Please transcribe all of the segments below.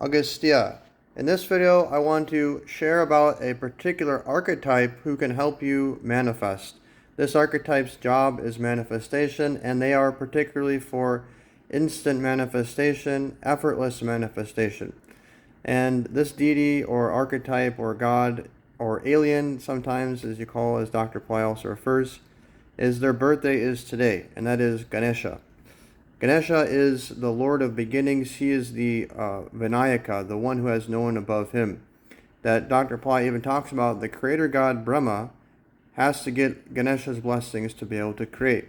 Augustia. In this video, I want to share about a particular archetype who can help you manifest. This archetype's job is manifestation, and they are particularly for instant manifestation, effortless manifestation. And this deity or archetype or god or alien, sometimes as you call, as Dr. Pillai also refers, is their birthday is today, and that is Ganesha. Ganesha is the Lord of beginnings. He is the Vinayaka, the one who has no one above him. That Dr. Pillai even talks about the creator god Brahma has to get Ganesha's blessings to be able to create.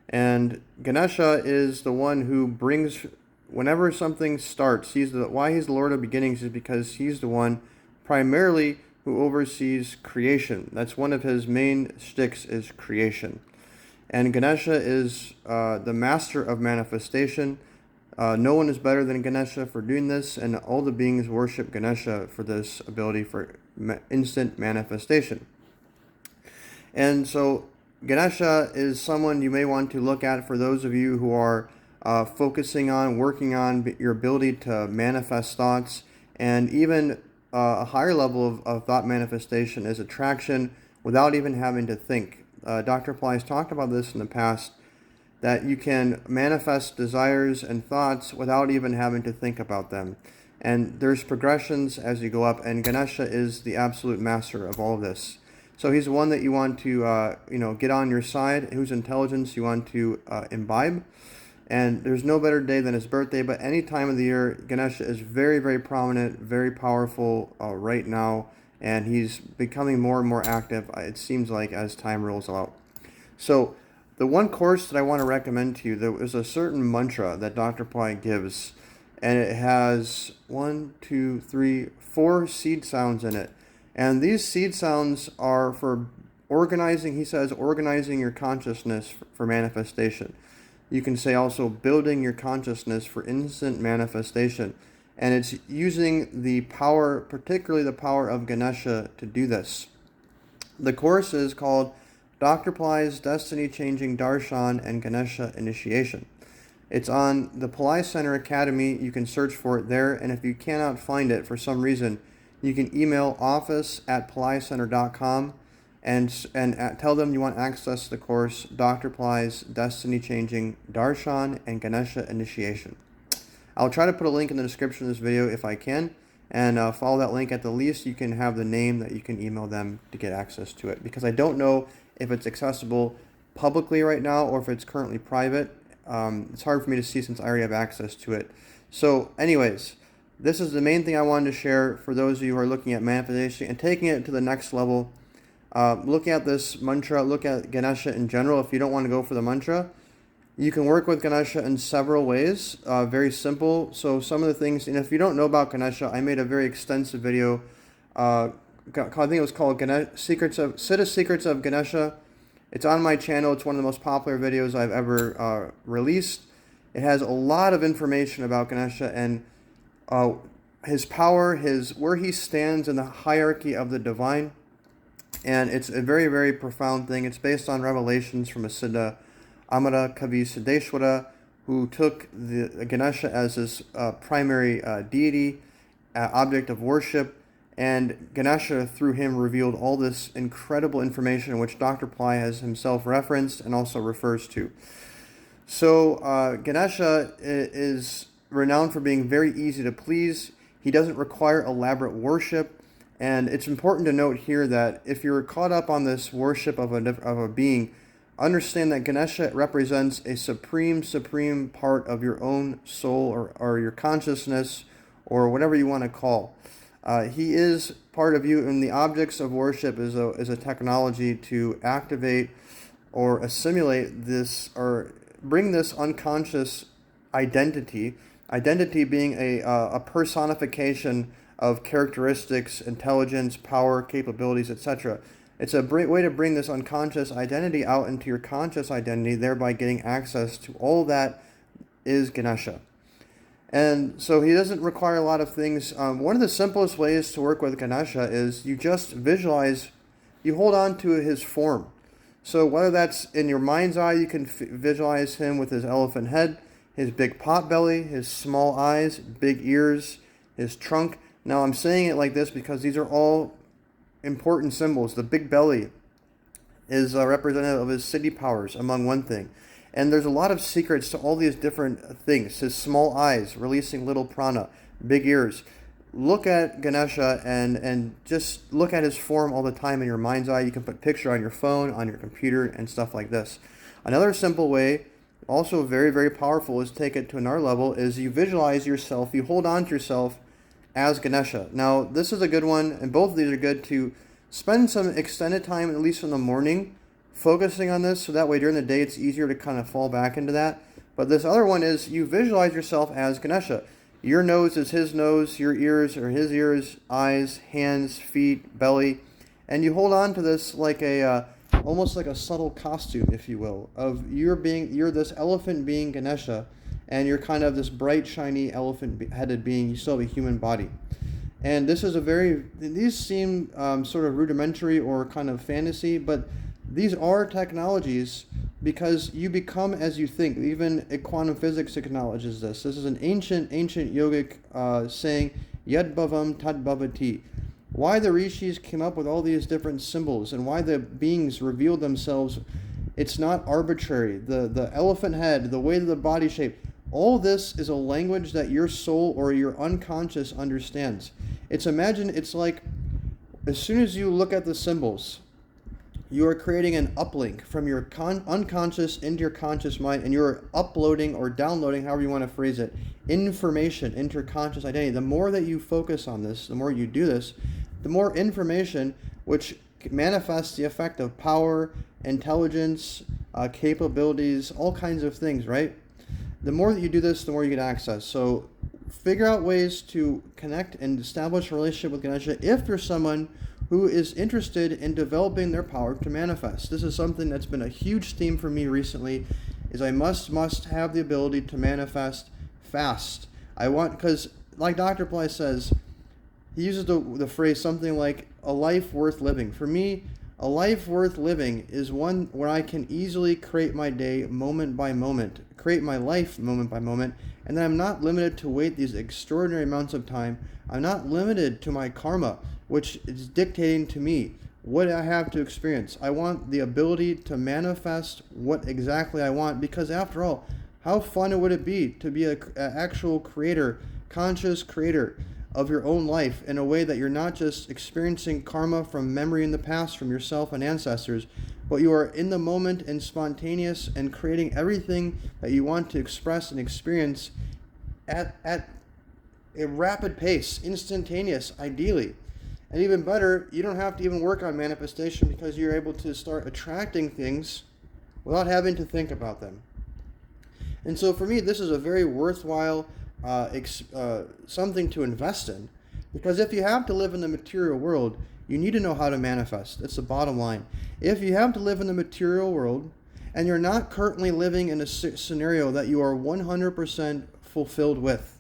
And Ganesha is the one who brings, whenever something starts, why he's the Lord of beginnings is because he's the one primarily who oversees creation. That's one of his main shticks, is creation. And Ganesha is the master of manifestation. No one is better than Ganesha for doing this, and all the beings worship Ganesha for this ability for instant manifestation. And so Ganesha is someone you may want to look at for those of you who are focusing on, working on your ability to manifest thoughts, and even a higher level of thought manifestation is attraction without even having to think. Dr. Pillai has talked about this in the past, that you can manifest desires and thoughts without even having to think about them. And there's progressions as you go up, and Ganesha is the absolute master of all of this. So he's one that you want to get on your side, whose intelligence you want to imbibe. And there's no better day than his birthday, but any time of the year, Ganesha is very, very prominent, very powerful right now. And he's becoming more and more active, it seems like, as time rolls out. So the one course that I want to recommend to you, there is a certain mantra that Dr. Pillai gives, and it has 4 seed sounds in it. And these seed sounds are for organizing, he says, organizing your consciousness for manifestation. You can say also building your consciousness for instant manifestation. And it's using the power, particularly the power of Ganesha, to do this. The course is called Dr. Pillai's Destiny Changing Darshan and Ganesha Initiation. It's on the Pillai Center Academy. You can search for it there. And if you cannot find it for some reason, you can email office@pillaicenter.com and tell them you want access to the course, Dr. Pillai's Destiny Changing Darshan and Ganesha Initiation. I'll try to put a link in the description of this video if I can, and follow that link. At the least, you can have the name that you can email them to get access to it, because I don't know if it's accessible publicly right now or if it's currently private. It's hard for me to see since I already have access to it. So anyways, this is the main thing I wanted to share for those of you who are looking at manifestation and taking it to the next level. Look at this mantra, look at Ganesha in general. If you don't want to go for the mantra, you can work with Ganesha in several ways, very simple. So some of the things, and if you don't know about Ganesha, I made a very extensive video, I think it was called Secrets of Ganesha. It's on my channel. It's one of the most popular videos I've ever released. It has a lot of information about Ganesha and his power, where he stands in the hierarchy of the divine. And it's a very, very profound thing. It's based on revelations from a Siddha Amara Kavi Siddheshwara, who took the Ganesha as his primary deity, object of worship, and Ganesha through him revealed all this incredible information which Dr. Pillai has himself referenced and also refers to. So Ganesha is renowned for being very easy to please. He doesn't require elaborate worship, and it's important to note here that if you're caught up on this worship of a being, understand that Ganesha represents a supreme part of your own soul or your consciousness or whatever you want to call. He is part of you, and the objects of worship is a technology to activate or assimilate this or bring this unconscious identity being a personification of characteristics, intelligence, power, capabilities, etc. It's a great way to bring this unconscious identity out into your conscious identity, thereby getting access to all that is Ganesha. And so he doesn't require a lot of things. One of the simplest ways to work with Ganesha is you just visualize, you hold on to his form. So whether that's in your mind's eye, you can visualize him with his elephant head, his big pot belly, his small eyes, big ears, his trunk. Now I'm saying it like this because these are all important symbols. The big belly is representative of his city powers, among one thing. And there's a lot of secrets to all these different things. His small eyes, releasing little prana, big ears. Look at Ganesha and just look at his form all the time in your mind's eye. You can put a picture on your phone, on your computer, and stuff like this. Another simple way, also very, very powerful, is take it to another level, is you visualize yourself, you hold on to yourself as Ganesha. Now, this is a good one, and both of these are good to spend some extended time, at least in the morning, focusing on this, so that way during the day it's easier to kind of fall back into that. But this other one is you visualize yourself as Ganesha. Your nose is his nose, your ears are his ears, eyes, hands, feet, belly, and you hold on to this like a almost like a subtle costume, if you will, of you're this elephant being Ganesha, and you're kind of this bright, shiny elephant-headed being. You still have a human body. And this is these seem sort of rudimentary or kind of fantasy, but these are technologies because you become as you think. Even quantum physics acknowledges this. This is an ancient yogic saying, Yad bhavam tad bhavati. Why the rishis came up with all these different symbols and why the beings revealed themselves, it's not arbitrary. The elephant head, the way that the body shape, all this is a language that your soul or your unconscious understands. It's like as soon as you look at the symbols, you are creating an uplink from your unconscious into your conscious mind, and you're uploading or downloading, however you want to phrase it, information into your conscious identity. The more that you focus on this, the more you do this, the more information, which manifests the effect of power, intelligence, capabilities, all kinds of things, right? The more that you do this, the more you get access. So figure out ways to connect and establish a relationship with Ganesha if you're someone who is interested in developing their power to manifest. This is something that's been a huge theme for me recently, is I must have the ability to manifest fast. Because like Dr. Pillai says, he uses the phrase something like a life worth living. For me, a life worth living is one where I can easily create my day moment by moment, create my life moment by moment, and then I'm not limited to wait these extraordinary amounts of time. I'm not limited to my karma, which is dictating to me what I have to experience. I want the ability to manifest what exactly I want, because after all, how fun would it be to be an actual creator, conscious creator of your own life in a way that you're not just experiencing karma from memory in the past from yourself and ancestors, but you are in the moment and spontaneous and creating everything that you want to express and experience at a rapid pace, instantaneous, ideally. And even better, you don't have to even work on manifestation because you're able to start attracting things without having to think about them. And so for me, this is a very worthwhile something to invest in, because if you have to live in the material world, you need to know how to manifest. That's the bottom line. If you have to live in the material world and you're not currently living in a scenario that you are 100% fulfilled with,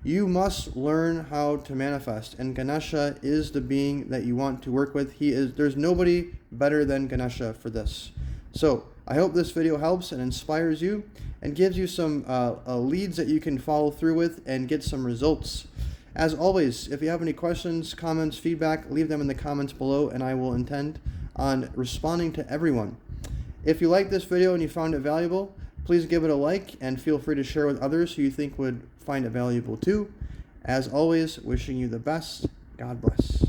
you must learn how to manifest. And Ganesha is the being that you want to work with. There's nobody better than Ganesha for this. So I hope this video helps and inspires you and gives you some leads that you can follow through with and get some results. As always, if you have any questions, comments, feedback, leave them in the comments below, and I will intend on responding to everyone. If you like this video and you found it valuable, please give it a like and feel free to share with others who you think would find it valuable too. As always, wishing you the best. God bless.